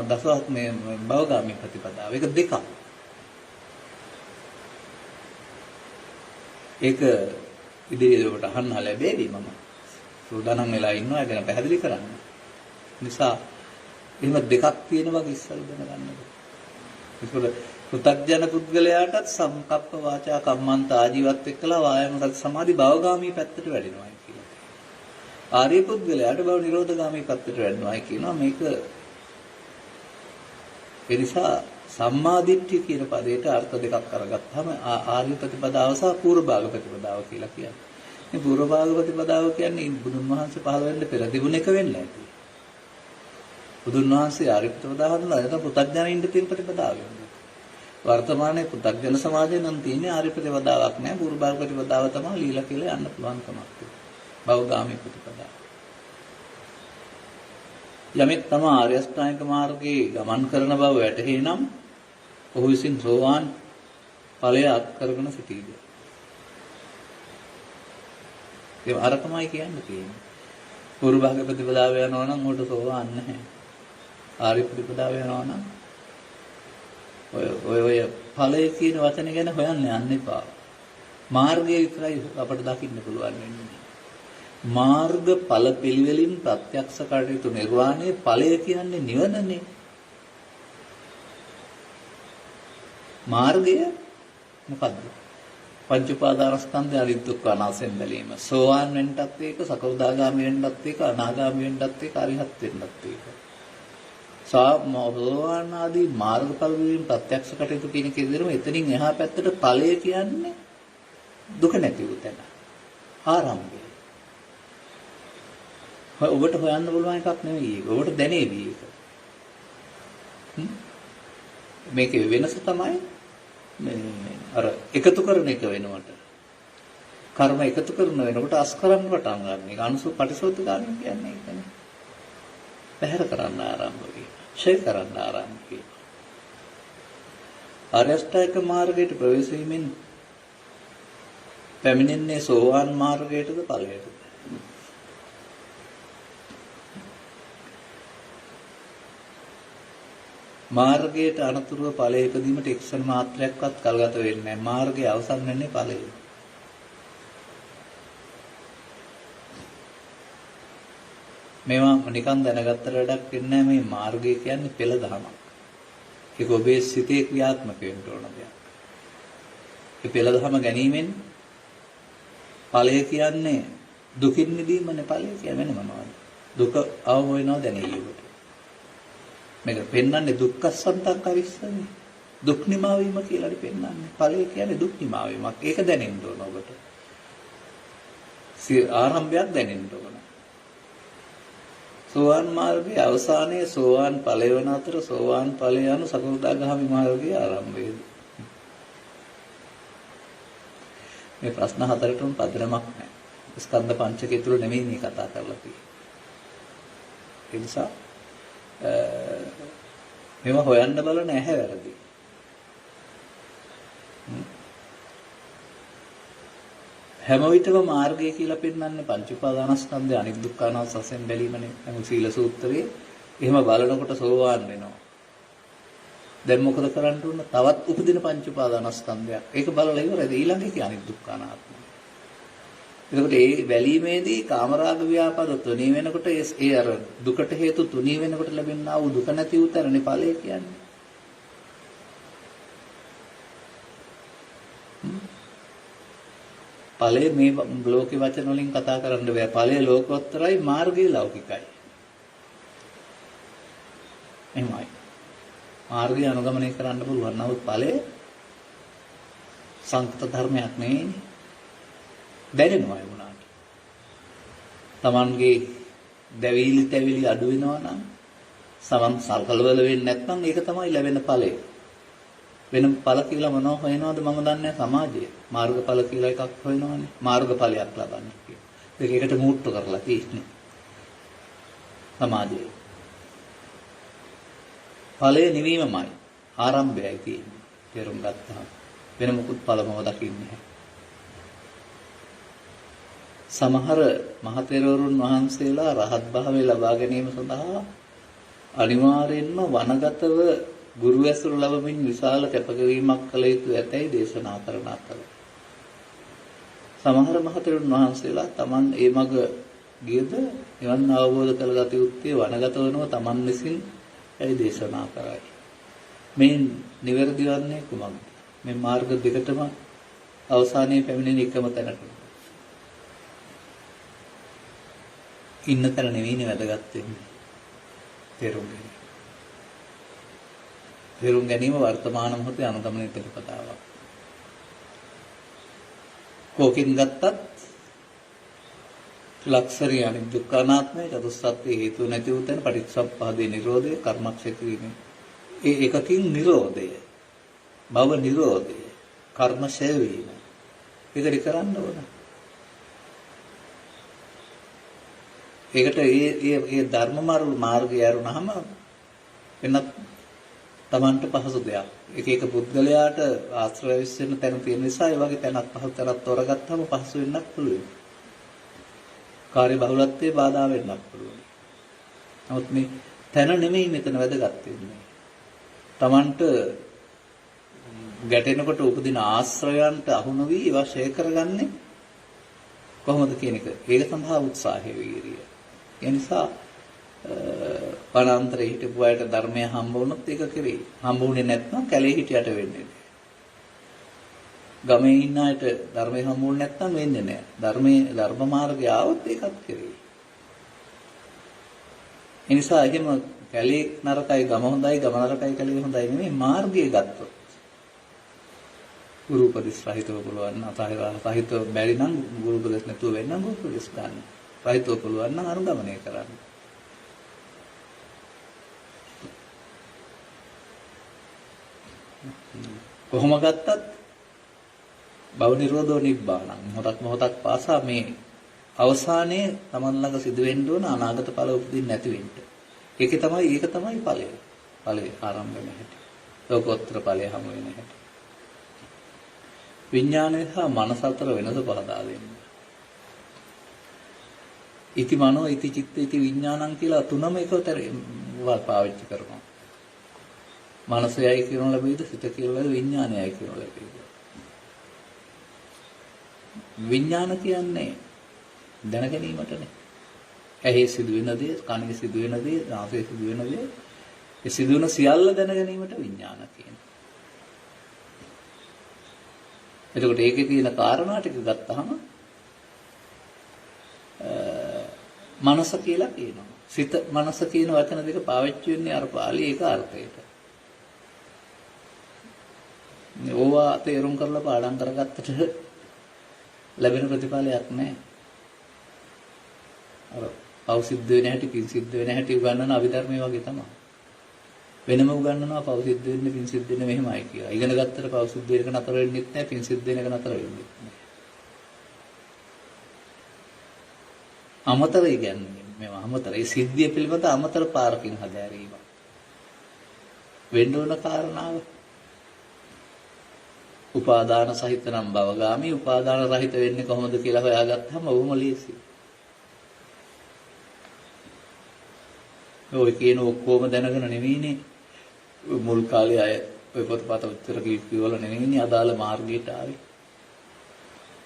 දසවත් මේ භවගාමී ප්‍රතිපදාව. ඒක දෙකක්. ඒක ඉදිරියට ඔබට අහන්න ලැබෙවි මම සූදානම් වෙලා ඉන්නවා ගැන පැහැදිලි කරන්න. නිසා එහෙම දෙකක් තියෙන වගේ ඉස්සල් දැනගන්න. ඒකවල පෘථග්ජන පුද්ගලයාටත් සංකප්ප වාචා කම්මන්ත ආජීවත් එක්කලා වායාම සති සමාධි භවගාමී පැත්තට වැඩෙනවා කියලා. ආර්ය පුද්ගලයාට භව නිරෝධගාමී පැත්තට වැඩෙනවා කියනවා. මේක ඒ නිසා සම්මාදිට්ඨිය කියන පදයට අර්ථ දෙකක් අරගත්තාම ආර්ය ප්‍රතිපදාව සහ පූර්ව භාග ප්‍රතිපදාව කියලා කියනවා. මේ පූර්ව භාග ප්‍රතිපදාව කියන්නේ බුදුන් වහන්සේ පහළ වෙන්න පෙර තිබුණ එක වෙන්නේ නැති. බුදුන් වහන්සේ ආර්ය ප්‍රතිපදාව හඳුන්වලා නැත්නම් පුතග්ජනින්ද තියෙන ප්‍රතිපදාව වෙනවා. වර්තමානයේ පුතග්ජන සමාජයෙන් නම් තියෙන්නේ ආර්ය ප්‍රතිපදාවක් නෑ. පූර්ව භාග ප්‍රතිපදාව තමයි ලීලා කියලා යන්න පුළුවන් කමක් තියෙනවා. භවගාමී ප්‍රතිපදාව. යමෙක් තම ආර්ය අෂ්ටාංගික මාර්ගයේ ගමන් කරන බව වැටහි නම් ඔහු විසින් සෝවාන් ඵලය අත්කරගෙන සිටීද? ඒ අරකමයි කියන්න තියෙන්නේ. පූර්ව භාග ප්‍රතිපදාව යනවා නම් උකට සෝවාන් නැහැ. ආර්ය ප්‍රතිපදාව යනවා නම් ඔය ඵලය කියන වචනේ ගැන හොයන්න යන්න එපා. මාර්ගය විතරයි අපට දකින්න පුළුවන් වෙන්නේ. මාර්ග ඵල පිළිවෙලින් ප්‍රත්‍යක්ෂ කටයුතු නිර්වාණය ඵලය කියන්නේ නිවනනේ. මාර්ගය මොකද්ද? පංච උපාදානස්කන්ධය අනිත්‍යක අනාසෙන් බැලීම. සෝවාන් වෙන්නත් ඒක, සකෘදාගාමී වෙන්නත් ඒක, අනාගාමී වෙන්නත් ඒක, අරිහත් වෙන්නත් ඒක. සෝවාන් ආදී මාර්ගඵල වලින් ප්‍රත්‍යක්ෂ කටයුතු කියන කෙරෙහිම එතනින් එහා පැත්තට ඵලය කියන්නේ දුක නැති වූ තැන. ආරම්භය. ඔබට හොයන්න පුළුවන් එකක් නෙවෙයි ඒක. ඔබට දැනේවි ඒක. මේකේ වෙනස තමයි අර එකතු කරන එක වෙනවට. කර්ම එකතු කරන වෙනකොට අස් කරන්න පටන් ගන්න. ඒක අනුසු පටිසෝත ගන්න කියන්නේ ඒකනේ. පැහැර කරන්න ආරම්භ වෙයි. ඡය කරන්න ආරම්භ වෙයි. ආර්ය අෂ්ටාංගික මාර්ගයට ප්‍රවේශ වීමෙන් පැමිණෙන්නේ සෝවාන් මාර්ගයටද ඵලයටද? මාර්ගයට අනතුරුව ඵලයේ ඉදීමට එක්සන් මාත්‍රයක්වත් කල්ගත වෙන්නේ නැහැ. මාර්ගයේ අවසන් වෙන්නේ ඵලයේ. මේවා නිකන් දැනගත්තට වැඩක් වෙන්නේ නැහැ. මේ මාර්ගය කියන්නේ පෙළ දහමක්. ඒක ඔබේ සිතේ ක්‍රියාත්මක වෙන්න ඕන දෙයක්. ඒ පෙළ දහම ගැනීමෙන් ඵලය කියන්නේ දුකින් මිදීමනේ. ඵලය කියන්නේ මොනවද? දුක අවම වෙනවා දැනෙයියට. මේක පෙන්වන්නේ දුක්ඛසන්තං කරිස්සනේ. දුක් නිමා වීම කියලානේ පෙන්වන්නේ. ඵලය කියන්නේ දුක් නිමා වීමක්. ඒක දැනෙන්න ඕන ඔබට. ආරම්භයක් දැනෙන්න ඕන. සෝවාන් මාර්ගයේ අවසානයේ සෝවාන් ඵලය වන අතර සෝවාන් ඵලය යන සකෘදාගාමි මාර්ගයේ ආරම්භයේදී. මේ ප්‍රශ්න හතරටම පදනමක් නැහැ. ස්කන්ධ පංචකය තුල නෙමෙයි මේ කතා කරලා තියෙන්නේ. ඒ නිසා මේව හොයන්න බලන ඇහැ වැරදි. හැම විටම මාර්ගය කියලා පෙන්වන්නේ පංච උපාදානස්කන්ධය අනිත් දුක්ඛානාස වශයෙන් බැලීමනේ. නමුත් සීල සූත්‍රයේ එහෙම බලනකොට සෝවාන් වෙනවා. දැන් මොකද කරන්න ඕන? තවත් උපදින පංච උපාදානස්කන්ධයක්. ඒක බලලා ඉවරයි. ඊළඟ එක අනිත් දුක්ඛානාත්මය. එතකොට ඒ බැලීමේදී කාමරාග ව්‍යාපාද තුනී වෙනකොට ඒ අර දුකට හේතු තුනී වෙනකොට ලැබෙනා වූ දුක නැති උතරනේ ඵලය කියන්නේ. ඵලය මේ ලෝකේ වචන වලින් කතා කරන්න බෑ. ඵලය ලෝකෝත්තරයි, මාර්ගය ලෞකිකයි. එහෙමයි. මාර්ගය අනුගමනය කරන්න පුළුවන්. නමුත් ඵලය සංකත ධර්මයක් නෙවෙයි. දැනෙනවා ඒ වුණාට. Tamanගේ දැවිලි තැවිලි අඩු වෙනවා නම් සමන් සල්කලවල වෙන්නේ නැත්නම් ඒක තමයි ලැබෙන ඵලය. වෙන ඵල කියලා මොනව හොයනවද මම දන්නේ සමාජයේ. මාර්ගඵල කියලා එකක් හොයනවනේ. මාර්ගඵලයක් ලබන්න කියලා. ඒක එකට මූට්ටු කරලා තියෙන්නේ. සමාජයේ. ඵලය නිවීමමයි. ආරම්භයයි තියෙන්නේ. තේරුම් ගත්තා. වෙන මොකුත් ඵලමව දකින්නේ නැහැ. සමහර මහතෙරවරුන් වහන්සේලා රහත් භාවය ලබා ගැනීම සඳහා අනිවාර්යෙන්ම වනගතව ගුරු ඇසුර ලැබමින් විශාල කැපකිරීමක් කළ යුතු ඇතැයි දේශනා කරන අතර සමහර මහතෙරුන් වහන්සේලා Taman ඒ මඟ ගියද නිවන් අවබෝධ කරගත යුත්තේ වනගත වෙනව Taman විසින් ඒ දේශනා කරයි. මේ නිවැරදි වන්නේ කුමක්ද? මේ මාර්ග දෙකටම අවසානයේ පැමිණෙන එකම තැනට. ඉන්න තැන නෙවෙයිනේ වැදගත් වෙන්නේ. තේරුම් ගැනීම වර්තමාන මොහොතේ අනුගමනය ප්‍රතිපදාවක්. කෝකින් ගත්තත් ලක්ෂරිය අනිත් දුක්ඛානාත්මය චතුස්සත්ත්‍ය හේතු නැති වූ තැන පටිච්චසමුප්පාදේ නිරෝධය කර්මක්ෂය කිරීම. ඒ එකකින් නිරෝධය, භව නිරෝධය, කර්ම ඡය වීම. ඒකට කරන්න ඕන. ඒකට ඒ ධර්ම මාර්ගය අරුණාම වෙනත් Tamanට පහසු දෙයක්. එක පුද්ගලයාට ආශ්‍රය විශ්ෙන්න තැන තියෙන නිසා ඒ වගේ තැනක් පහසු තැනක් තෝරගත්තාම පහසු වෙන්නත් පුළුවන්. කාර්ය බහුලත්වයේ බාධා වෙන්නත් පුළුවන්. නමුත් මේ තැන නෙමෙයි මෙතන වැදගත් වෙන්නේ. Tamanට ගැටෙනකොට උපදින ආශ්‍රයයන්ට අහු නොවි ඒවා ෂෙයා කරගන්නේ කොහොමද කියන එක. ඒක සඳහා උත්සාහය වීරිය. ඒ නිසා වනාන්තරේ හිටපු අයට ධර්මය හම්බ වුණොත් ඒක කෙරේ. හම්බ වුණේ නැත්නම් කැලේ හිටියට වෙන්නේ නැහැ. ගමේ ඉන්න අයට ධර්මය හම්බ වුණේ නැත්නම් වෙන්නේ නැහැ. ධර්ම මාර්ගය ආවොත් ඒකත් කෙරේ. ඒ නිසා එහෙම කැලේ නරකයි ගම හොඳයි ගම නරකයි කැලේ හොඳයි නෙමෙයි මාර්ගය ගත්තොත්. ගුරු උපදෙස් රහිතව පුළුවන් නම් සහිතව බැරි නම් ගුරු උපදෙස් නැතුව වෙන්නම් ගුරු උපදෙස් ගන්න. රහිතව පුළුවන් නම් අනුගමනය කරන්න. කොහොම ගත්තත් භව නිරෝධෝ නිබ්බානං මොහොතක් පාසා මේ අවසානයේ Taman ළඟ සිදු වෙන්න ඕන අනාගත ඵල උපදින්න නැති වෙන්න. ඒක තමයි ඵලය. ඵලය ආරම්භ වෙන හැටි. ලෝකෝත්තර ඵලය හමු වෙන හැටි. විඥානය සහ මනස අතර වෙනස පහදා දෙන්න. ඉති මනෝ ඉති චිත්ත ඉති විඥානං කියලා තුනම එකතර පාවිච්චි කරනවා. මනසයයි කියනු ලැබෙයිද සිත කියලා විඥානයයි කියනු ලැබෙයිද? විඥාන කියන්නේ දැන ගැනීමටනේ. ඇහි සිදුවෙන දේ, කනේ සිදුවෙන දේ, නාසයේ සිදුවෙන දේ, ඒ සිදුවන සියල්ල දැන ගැනීමට විඥාන කියනවා. එතකොට ඒකේ තියෙන කාරණා ටික ගත්තාම මනස කියලා කියනවා. සිත මනස කියන වචන දෙක පාවිච්චි වෙන්නේ අර පාළි ඒක අර්ථයට. ඕවා තේරුම් කරලා පාඩම් කරගත්තට ලැබෙන ප්‍රතිඵලයක් නැහැ. අර පව් සිද්ධ වෙන හැටි, පින් සිද්ධ වෙන හැටි උගන්වන අභිධර්මයේ වගේ තමයි. වෙනම උගන්වනවා පව් සිද්ධ වෙන්නේ, පින් සිද්ධ වෙන්නේ මෙහෙමයි කියලා. ඉගෙන ගත්තට පව් සිද්ධ වෙන එක නතර වෙන්නෙත් නැහැ, පින් සිද්ධ වෙන එක නතර වෙන්නෙත් නැහැ. අමතර කියන්නේ මේවා අමතර. ඒ සිද්ධිය පිළිබඳ අමතර පාරකින් හදාරීම. වෙන්න ඕන කාරණාව උපාදාන සහිත නම් භවගාමී, උපාදාන රහිත වෙන්නේ කොහොමද කියලා හොයාගත්තාම ඔහොම ලේසියි. ඔය කියන ඔක්කොම දැනගෙන නෙවෙයිනේ මුල් කාලේ අය ඔය පොතපත උත්තර කියවල නෙවෙයිනේ අදාළ මාර්ගයට ආවේ.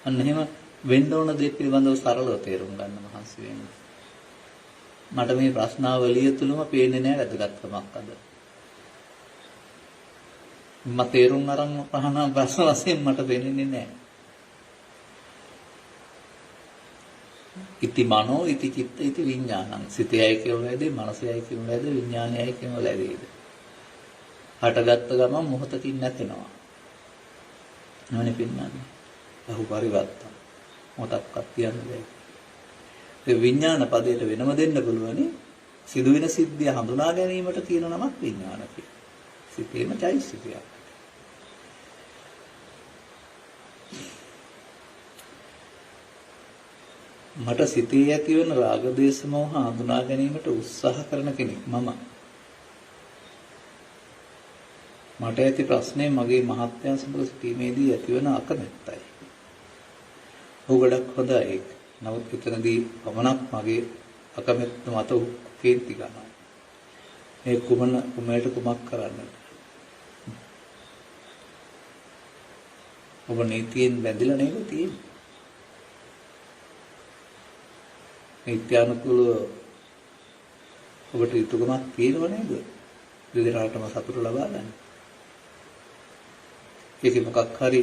අන්න එහෙම වෙන්න ඕන දේ පිළිබඳව සරලව තේරුම් ගන්න මහන්සි වෙන්න. මට මේ ප්‍රශ්නාවලිය තුලම පේන්නේ නැහැ වැදගත්කමක් අද. මම තේරුම් අරන් පහන ප්‍රශ්න වශයෙන් මට පේන්නේ නැහැ. ඉති මනෝ ඉති චිත්ත ඉති විඥානං. සිතයයි කියනු ලැබෙයි, මනසයයි කියනු ලැබෙයි, විඥානයයි කියනු ලැබෙයිද? හටගත්ත ගමන් මොහොතකින් නැතෙනවා. නෝනේ පින්නන්නේ. අහු පරිවර්තන. මොකක්වත් කියන්න බැහැ. ඒ විඥාන පදයට වෙනම දෙන්න පුළුවනි. සිදුවෙන සිද්ධිය හඳුනා ගැනීමට කියන නමක් විඥාන කියලා. සිතේම චෛතසිකයක්. මට සිතේ ඇතිවන රාග දේශ මොහ හඳුනා ගැනීමට උත්සාහ කරන කෙනෙක් මම. මට ඇති ප්‍රශ්නේ මගේ මහත්යන් සමග සිටීමේදී ඇතිවන අකමැත්තයි. ඔහු ගොඩක් හොඳයි ඒක. නමුත් එතනදී පමණක් මගේ අකමැත්ත මත කේන්ති ගන්නවා. මේ කුමයට කුමක් කරන්නද? ඔබ නීතියෙන් බැඳිලා නේද තියෙන්නේ? නිත්‍යානුකූලව ඔබට යුතුයකමක් තියෙනව නේද? දෙදෙනාටම සතුට ලබා ගන්න. ඒක මොකක් හරි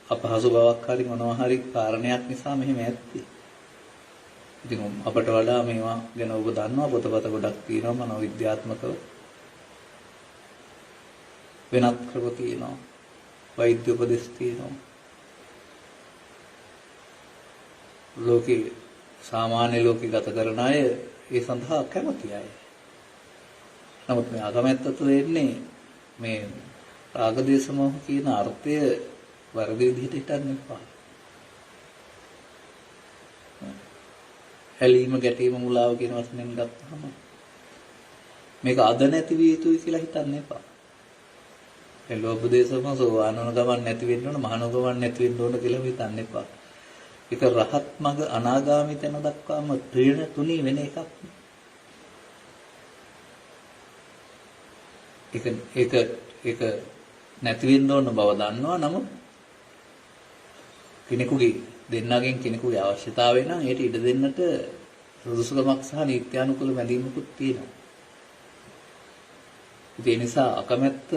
අපහසු බවක් හරි මොනවා හරි කාරණයක් නිසා මෙහෙම ඇත්තේ. ඉතින් අපට වඩා මේවා ගැන ඔබ දන්නවා පොතපත ගොඩක් තියෙනවා මනෝවිද්‍යාත්මකව. වෙනත් ක්‍රම තියෙනවා. වෛද්‍ය උපදෙස් තියෙනවා. ලෝකේ සාමාන්‍ය ලෝකේ ගත කරන අය ඒ සඳහා කැමති අය. නමුත් මේ අකමැත්ත තුළින්නේ මේ රාග දේශ මොහ කියන අර්ථය වර්ධි විදිහට හිතන්න එපා. හැලීම ගැටීම මුලාව කියන වචනෙන් ගත්තාම මේක අද නැති විය යුතුයි කියලා හිතන්න එපා. ඒ ලෝභ දේශ මොහ සෝවාන් වන ගමන් නැති වෙන්න ඕන, මහාන ගමන් නැති වෙන්න ඕන කියලා හිතන්න එපා. ඒක රහත් මඟ අනාගාමී තැන දක්වාම ත්‍රිණ තුනී වෙන එකක්. ඒක නැති වෙන්න ඕන බව දන්නවා. නමුත් කෙනෙකුගේ දෙන්නගෙන් කෙනෙකුගේ අවශ්‍යතාවය නම් ඒට ඉඩ දෙන්නට සුදුසුකමක් සහ නීත්‍යානුකූල බැඳීමකුත් තියෙනවා. ඒ නිසා අකමැත්ත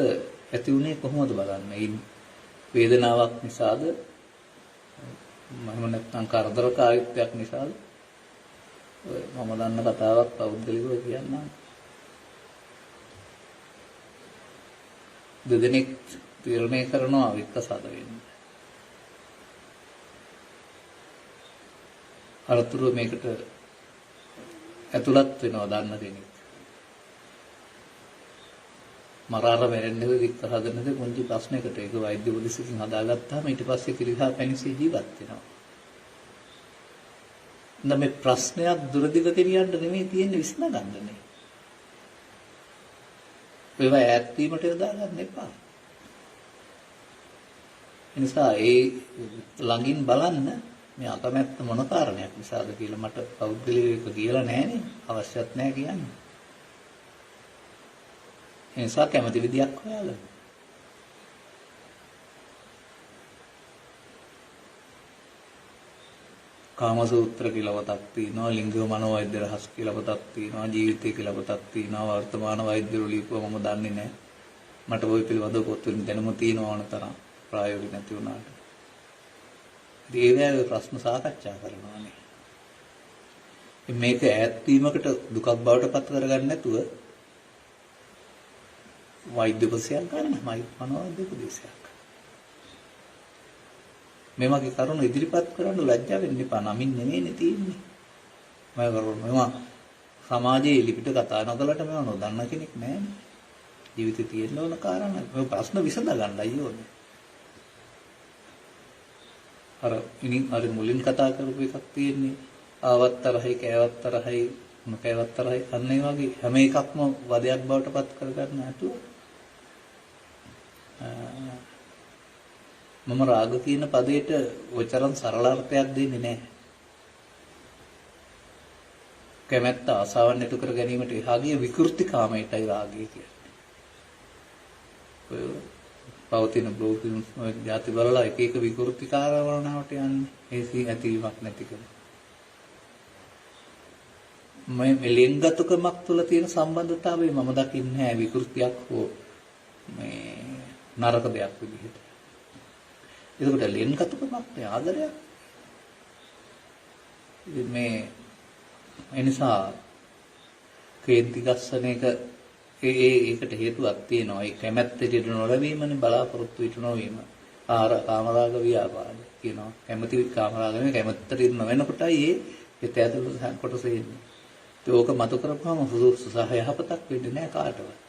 ඇති වුණේ කොහොමද බලන්න. ඒ වේදනාවක් නිසාද? මම නැත්නම් කරදරකාරීත්වයක් නිසාද? මම දන්න කතාවක් පෞද්ගලිකව කියන්නම්. දෙදෙනෙක් තීරණය කරනවා වික්කසාද වෙන්න. අරතුරු මේකට ඇතුළත් වෙනවා දන්න කෙනෙක්. මරාර වෙරෙන්නේ වික්කසාදනද මොන්ටි ප්‍රශ්නයකට ඒක වෛද්‍ය පොලිසියකින් හදාගත්තාම ඊට පස්සේ කිරිහා පැනිසී ජීවත් වෙනවා. නම් මේ ප්‍රශ්නයක් දුරදිග ගෙනියන්න නෙමෙයි තියෙන්නේ විසඳගන්නනේ. ඒවා ඈත් වීමට යොදා ගන්න එපා. ඒ නිසා ඒ ළඟින් බලන්න මේ අකමැත්ත මොන කාරණයක් නිසාද කියලා මට පෞද්ගලිකව කියලා නැහැනේ. අවශ්‍යත් නැහැ කියන්නේ. ඒ නිසා කැමති විදියක් හොයාගන්න. කාමසූත්‍ර කියලා පොතක් තියෙනවා, ලිංග මනෝවෛද්‍ය රහස් කියලා පොතක් තියෙනවා, ජීවිතය කියලා පොතක් තියෙනවා, වර්තමාන වෛද්‍යවරු ලියපුවා මම දන්නේ නැහැ. මට ওই පිළිබඳව පොත් වලින් දැනුම තියෙනවා ඕන තරම් ප්‍රායෝගික නැති වුණාට. ඉතින් ඒ ප්‍රශ්න සාකච්ඡා කරනවානේ. මේක ඈත් වීමකට දුකක් බවට පත් කරගන්න නැතුව වෛද්‍ය උපදේශයක් ගන්න, මනෝවෛද්‍ය උපදේශයක්. මේ වගේ කරුණු ඉදිරිපත් කරන්න ලැජ්ජා වෙන්න එපා. නමින් නෙමෙයිනේ තියෙන්නේ. මේවා සමාජයේ ලිපිට කතා නොකලට මේවා නොදන්න කෙනෙක් නැහැනේ. ජීවිතේ තියෙන්න ඕන කාරණා. මේ ප්‍රශ්න විසඳ ගන්නයි ඕනේ. අර මුලින් කතා කරපු එකක් තියෙන්නේ. ආවත්තරයි, කෑවත්තරයි, නොකෑවත්තරයි. අන්න ඒ වගේ හැම එකක්ම වදයක් බවට පත් කරගන්න නැතුව මම රාග කියන පදයට ඔච්චරම් සරල අර්ථයක් දෙන්නේ නැහැ. කැමැත්ත ආසාවන් ඇති කර ගැනීමට එහා ගිය විකෘති කාමයටයි රාගය කියන්නේ. ඔය පවතින බ්ලොග් ෆිල්ම්ස් වල જાති බලලා එක එක විකෘති කාරණාවට යන්නේ. ඒසි ඇතිවීමක් නැතිකම. මේ ලෙන්ගතුකමක් තුළ තියෙන සම්බන්ධතාවය මම දකින්නේ නැහැ විකෘතියක් හෝ මේ නරක දෙයක් විදිහට. එතකොට ලෙන්ගතුකමක් නේ ආදරයක්. මේ එනිසා කේන්ති ගස්සන එක ඒකට හේතුවක් තියෙනවා. ඒ කැමැත්ත ඉදිරි නොලැබීමනේ බලාපොරොත්තු ඉටු නොවීම. කාමරාග ව්‍යාපාද කියනවා. කැමැති කාමරාගනේ කැමැත්තට ඉන්න වෙනකොටයි ඒ තැදළු කොටස එන්නේ. ඒක මතු කරපුවාම සුසුසහ යහපතක් වෙන්නේ නැහැ කාටවත්.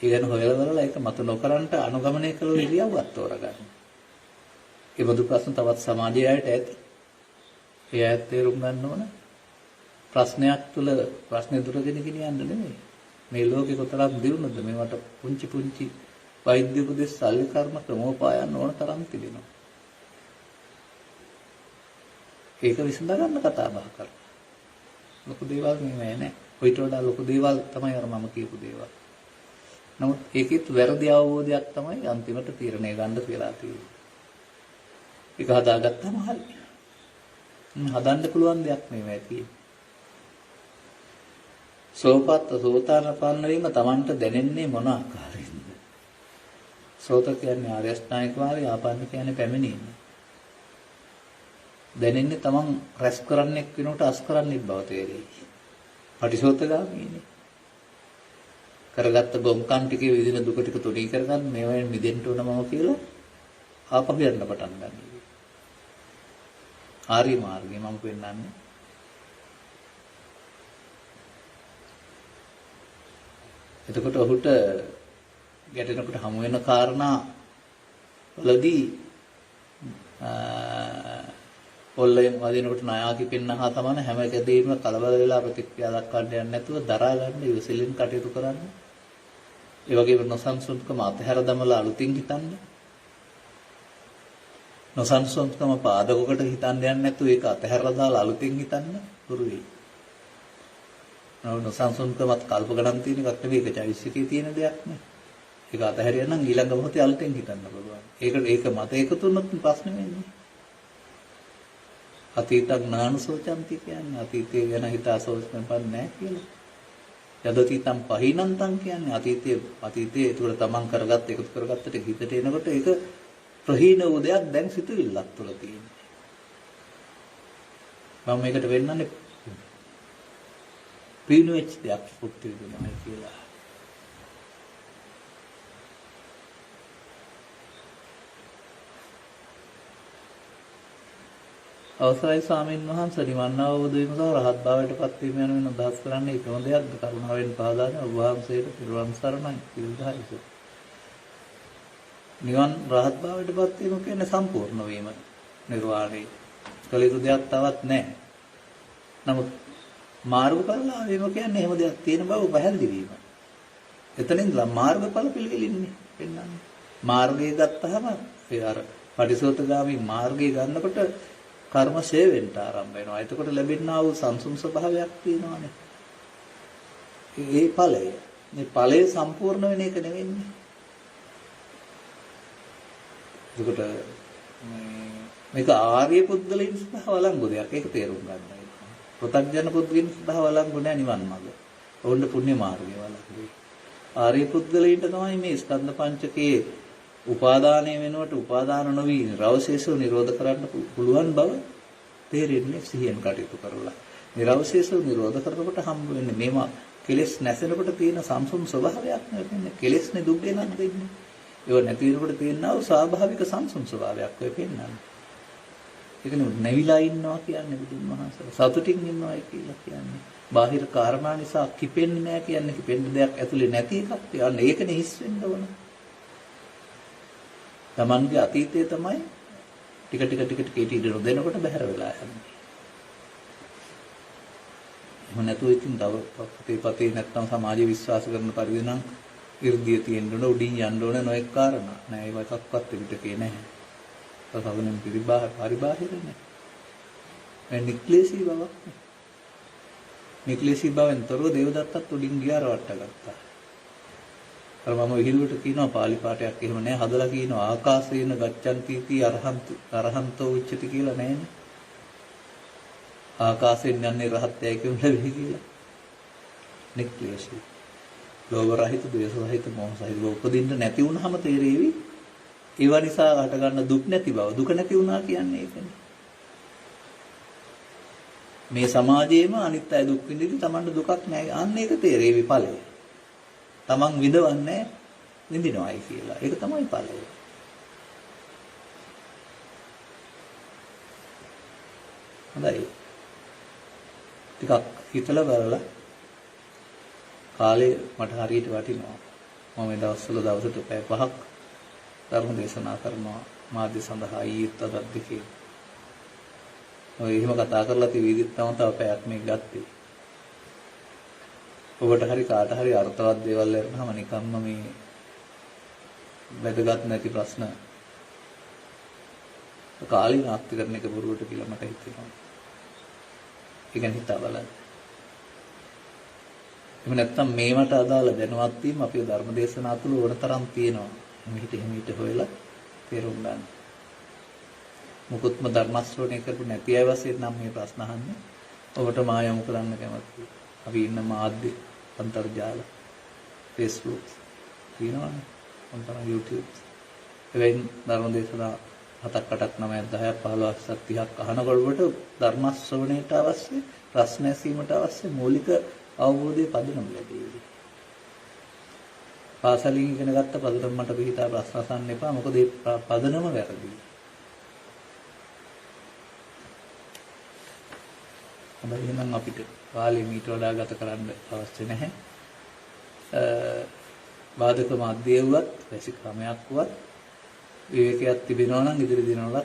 ඒ ගැන හොයලා බලලා ඒක මතු නොකරන්ට අනුගමනය කළ ඉරියව්වක් තෝරගන්න. ඒ බඳු ප්‍රශ්න තවත් සමාජයට ඇති. ඒ ඇත්ත තේරුම් ගන්න ඕන. ප්‍රශ්නයක් තුළ ප්‍රශ්නේ දුරගෙන ගෙනියන්න නෙමෙයි. මේ ලෝකේ කොතරම් දියුණුවද මේවට පුංචි පුංචි වෛද්‍ය උපදෙස් සල්ලි කර්ම ක්‍රමෝපායන් ඕන තරම් තිබෙනවා. ඒක විසඳ ගන්න කතා බහ කරලා. ලොකු දේවල් නෙමෙයි නෑ. ඔයිට වඩා ලොකු දේවල් තමයි අර මම කියපු දේවල්. නමුත් ඒකෙත් වැරදි අවබෝධයක් තමයි අන්තිමට තීරණය ගන්න කියලා තියෙන්නේ. ඒක හදාගත්තම හරි. හදන්න පුළුවන් දෙයක් නෙමෙයි තියෙන්නේ. සෝතාපන්න වීම Tamanට දැනෙන්නේ මොන ආකාරයෙන්ද? සෝත කියන්නේ ආර්ය අෂ්ටාංගික මාර්ගය, ආපන්න කියන්නේ පැමිණීම. දැනෙන්නේ Taman රැස් කරන්නෙක් වෙනකොට අස් කරන්නෙක් බව තේරෙයි. පටිසෝතගාමීනේ. කරගත්ත ගොම්කම් ටිකේ විදින දුක ටික තුනී කරගන්න මේවෙන් මිදෙන්න ඕන මම කියලා ආපහු යන්න පටන් ගන්නවා. ආර්ය මාර්ගය මම පෙන්නන්නේ. එතකොට ඔහුට ගැටෙනකොට හමු වෙන කාරණා වලදී පොල්ලෙන් වදිනකොට ණයාකි පෙන්නහා තමයි හැම එකදීම කලබල වෙලා ප්‍රතික්‍රියා දක්වන්න යන්නේ නැතුව දරා ගන්න ඉවසිලින් කටයුතු කරන්න. ඒ වගේම නොසන්සුන්කම අතහැර දමලා අලුතින් හිතන්න. නොසන්සුන්කම පාදකකට හිතන්න යන්නේ නැතුව ඒක අතහැරලා දාලා අලුතින් හිතන්න පුරු වෙයි. නොසන්සුන්කමත් කල්ප ගණන් තියෙන එකක් නෙවෙයි, ඒක චෛසිකේ තියෙන දෙයක් නේ. ඒක අතහැරියා නම් ඊළඟ මොහොතේ අලුතෙන් හිතන්න පුළුවන්. ඒක මත එකතු වුණොත් ප්‍රශ්නේ වෙන්නේ. අතීත ඥානසෝචන්ති කියන්නේ අතීතය ගැන හිතා සෝචනපත් නැහැ කියලා. යදතිතම් පහිනන්තම් කියන්නේ අතීතයේ ඒතර තමන් කරගත්ත එකතු කරගත්තට හිතට එනකොට ඒක ප්‍රහීන වූ දෙයක් දැන් සිතුවිල්ලක් තුළ තියෙනවා. මම මේකට වෙන්නන්නේ ප්‍රීණු වෙච්ච දෙයක් පුක්ති විඳිනවා කියලා. අවසරයි ස්වාමීන් වහන්සේ, නිවන් අවබෝධ වීම සහ රහත් භාවයට පත් වීම යන අදහස් කරන්නේ එකම දෙයක්ද? කරුණාවෙන් පහදා දෙන ඔබ වහන්සේට පිරුවන් සරණයි. පිළිදහයි. නිවන් රහත් භාවයට පත් වීම කියන්නේ සම්පූර්ණ වීම, නිර්වාණය. කළ යුතු දෙයක් තවත් නැහැ. නමුත් මාර්ගඵල වීම කියන්නේ එහෙම දෙයක් තියෙන බව පැහැදිලි වීම. එතනින් මාර්ගඵල පිළිවිලින්නේ පෙන්නන්නේ. මාර්ගය ගත්තාම ඒ අර පටිසෝතගාමි මාර්ගය ගන්නකොට කර්ම ෂේ වෙන්න ආරම්භ වෙනවා. එතකොට ලැබෙනා වූ සංසුන් ස්වභාවයක් තියෙනවානේ. ඒ ඵලය. මේ ඵලය සම්පූර්ණ වෙන එක නෙවෙන්නේ. ඒකට මේක ආර්ය පුද්ගලයන් සඳහා වළංගු දෙයක්. ඒක තේරුම් ගන්න. පෘථග්ජන පුද්ගලයන් සඳහා වළංගු නෑ නිවන් මාර්ගය. ඔවුන්ට පුණ්‍ය මාර්ගය වළංගුයි. ආර්ය පුද්ගලයන්ට තමයි මේ ස්කන්ධ පංචකයේ උපාදානය වෙනකොට උපාදාන නොවි නිරවශේෂව නිරෝධ කරන්න පුළුවන් බව තේරෙන්නේ සිහියෙන් කටයුතු කරලා. නිරවශේෂව නිරෝධ කරනකොට හම්බ වෙන්නේ මේවා කෙලෙස් නැසෙනකොට තියෙන සංසුම් ස්වභාවයක් නෙවෙන්නේ. කෙලෙස්නේ දුක් ගෙනත් දෙන්නේ. ඒව නැති වෙනකොට තියෙනා වූ ස්වාභාවික සංසුම් ස්වභාවයක් වෙ පෙන්නන්නේ. ඒක නෙවෙයි නැවිලා ඉන්නවා කියන්නේ බුදුන් වහන්සේ. සතුටින් ඉන්නවායි කියලා කියන්නේ. බාහිර කාරණා නිසා කිපෙන්නේ නැහැ කියන්නේ කිපෙන්න දෙයක් ඇතුලේ නැති එකක්. යන්න ඒකනේ හිස් වෙන්න ඕන. Tamanගේ අතීතය තමයි ටික ටික ඉදිරිය නොදෙනකොට බැහැර වෙලා යන්නේ. එහෙම නැතුව ඉතින් තව පතේ නැත්තම් සමාජය විශ්වාස කරන පරිදි නම් 이르දිය තියෙන්න ඕන උඩින් යන්න ඕන නොඑක් කාරණා. නෑ ඒව එකක්වත් පිටකේ නැහැ. තවසගුණෙන් පරිබාහිරනේ. මේ නික්ලේශී බවක්. නික්ලේශී බවෙන් තොරව දේවදත්තත් උඩින් ගියා රවට්ට ගත්තා. අර මම විහිළුවට කියනවා පාලි පාඨයක් එහෙම නෑ හදලා කියනවා ආකාශේන ගච්ඡන්ති අරහන්තෝ උච්චති කියලා නෑනේ. ආකාශයෙන් යන්නේ රහත්යයි කියන ලැබෙයි කියලා. නික්ලේශී. ලෝභ රහිත, ද්වේෂ රහිත, මෝහ සහිත උපදින්න නැති වුනහම තේරෙවි. ඒව නිසා හට ගන්න දුක් නැති බව. දුක නැති වුණා කියන්නේ ඒකනේ. මේ සමාජයේම අනිත් අය දුක් විඳින්න තමන්ට දුකක් නැහැ. අන්න ඒක තේරෙවි ඵලය. තමන් විඳවන්නේ විඳිනවයි කියලා. ඒක තමයි ඵලය. හොඳයි. ටිකක් හිතලා බලලා කාලේ මට හරියට වටිනවා. මම මේ දවස්වල දවසට පැය 5ක් ධර්ම දේශනා කරනවා මාධ්‍ය සඳහා ඊත් අදත් දෙකේ. ඔය එහෙම කතා කරලා තියවිදිත් තව පැයක් මේ ගත්තේ. ඔබට හරි කාට හරි අර්ථවත් දේවල් ලැබුණාම නිකම්ම මේ වැදගත් නැති ප්‍රශ්න කාලේ නාස්ති කරන එක බොරුවට කියලා මට හිතෙනවා. ඒක ගැන හිතා බලන්න. එහෙම නැත්නම් මේවට අදාළ දැනුවත් වීම අපේ ධර්ම දේශනා තුළ ඕනතරම් තියෙනවා. මෙහිට හොයලා තේරුම් ගන්න. මුකුත්ම ධර්ම ශ්‍රවණය කරපු නැති අය වශයෙන් නම් මේ ප්‍රශ්න අහන්නේ. ඔබට මා යොමු කරන්න කැමතියි. අපි ඉන්න මාධ්‍ය අන්තර්ජාල Facebook තියෙනවනේ. අන්තරා YouTube. එවෙන් ධර්ම දේශනා 7ක් 8ක් 9ක් 10ක් 15ක් 30ක් අහනකොට ධර්ම ශ්‍රවණයට අවශ්‍ය ප්‍රශ්න ඇසීමට අවශ්‍ය මූලික අවබෝධයේ පදනම ලැබෙයි. පාසලින් ඉගෙන ගත්ත පදනම මට පිටිතා ප්‍රශ්න අහන්න එපා. මොකද මේ පදනම වැරදි. හැබැයි එහෙනම් අපිට කාලෙ මීට වඩා ගත කරන්න අවශ්‍ය නැහැ. බාධක මාධ්‍යයවත් වැසි ක්‍රමයක් වත් විවේකයක් තිබෙනවා නම් ඉදිරි දිනවල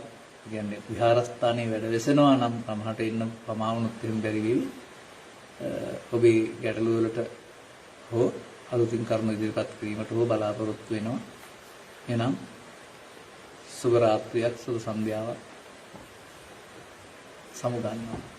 කියන්නේ විහාරස්ථානයේ වැඩ වෙසෙනවා නම් තමහට ඉන්න ප්‍රමාණුත් එහෙම බැරි වෙවි. ඔබේ ගැටලු වලට හෝ අලුතින් කරුණු ඉදිරිපත් කිරීමට හෝ බලාපොරොත්තු වෙනවා. එහෙනම් සුබ රාත්‍රියක් සුබ සන්ධ්‍යාවක් සමුගන්නවා.